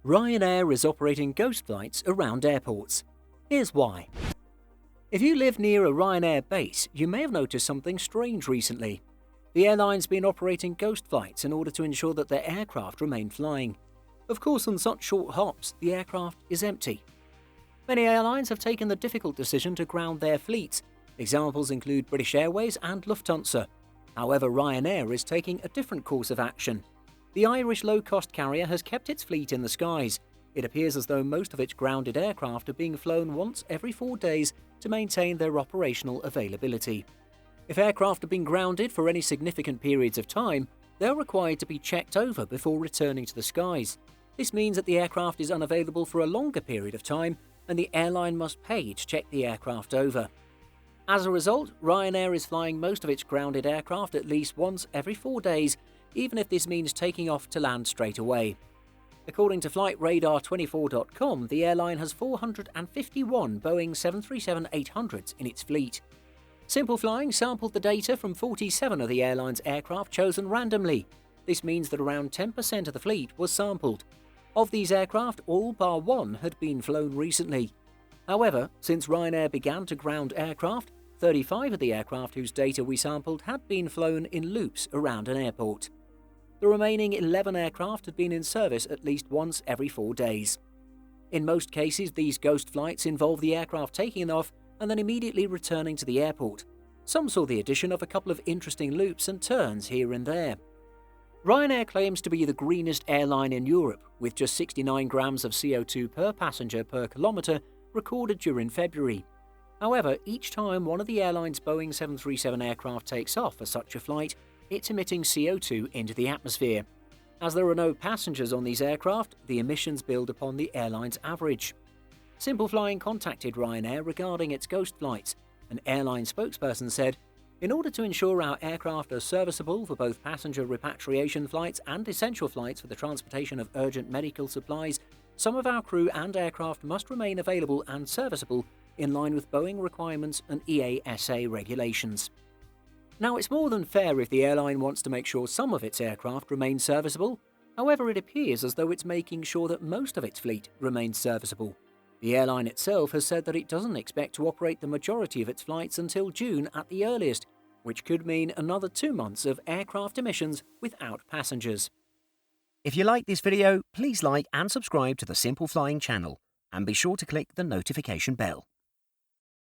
Ryanair is operating ghost flights around airports. Here's why. If you live near a Ryanair base, you may have noticed something strange recently. The airline's been operating ghost flights in order to ensure that their aircraft remain flying. Of course, on such short hops, the aircraft is empty. Many airlines have taken the difficult decision to ground their fleets. Examples include British Airways and Lufthansa. However, Ryanair is taking a different course of action. The Irish low-cost carrier has kept its fleet in the skies. It appears as though most of its grounded aircraft are being flown once every 4 days to maintain their operational availability. If aircraft have been grounded for any significant periods of time, they are required to be checked over before returning to the skies. This means that the aircraft is unavailable for a longer period of time, and the airline must pay to check the aircraft over. As a result, Ryanair is flying most of its grounded aircraft at least once every 4 days, even if this means taking off to land straight away. According to FlightRadar24.com, the airline has 451 Boeing 737-800s in its fleet. Simple Flying sampled the data from 47 of the airline's aircraft chosen randomly. This means that around 10% of the fleet was sampled. Of these aircraft, all bar one had been flown recently. However, since Ryanair began to ground aircraft, 35 of the aircraft whose data we sampled had been flown in loops around an airport. The remaining 11 aircraft had been in service at least once every 4 days. In most cases, these ghost flights involve the aircraft taking off and then immediately returning to the airport. Some saw the addition of a couple of interesting loops and turns here and there. Ryanair claims to be the greenest airline in Europe, with just 69 grams of CO2 per passenger per kilometre recorded during February. However, each time one of the airline's Boeing 737 aircraft takes off for such a flight, it's emitting CO2 into the atmosphere. As there are no passengers on these aircraft, the emissions build upon the airline's average. Simple Flying contacted Ryanair regarding its ghost flights. An airline spokesperson said, "In order to ensure our aircraft are serviceable for both passenger repatriation flights and essential flights for the transportation of urgent medical supplies, some of our crew and aircraft must remain available and serviceable in line with Boeing requirements and EASA regulations." Now, it's more than fair if the airline wants to make sure some of its aircraft remain serviceable. However, it appears as though it's making sure that most of its fleet remains serviceable. The airline itself has said that it doesn't expect to operate the majority of its flights until June at the earliest, which could mean another 2 months of aircraft emissions without passengers. If you like this video, please like and subscribe to the Simple Flying channel, and be sure to click the notification bell.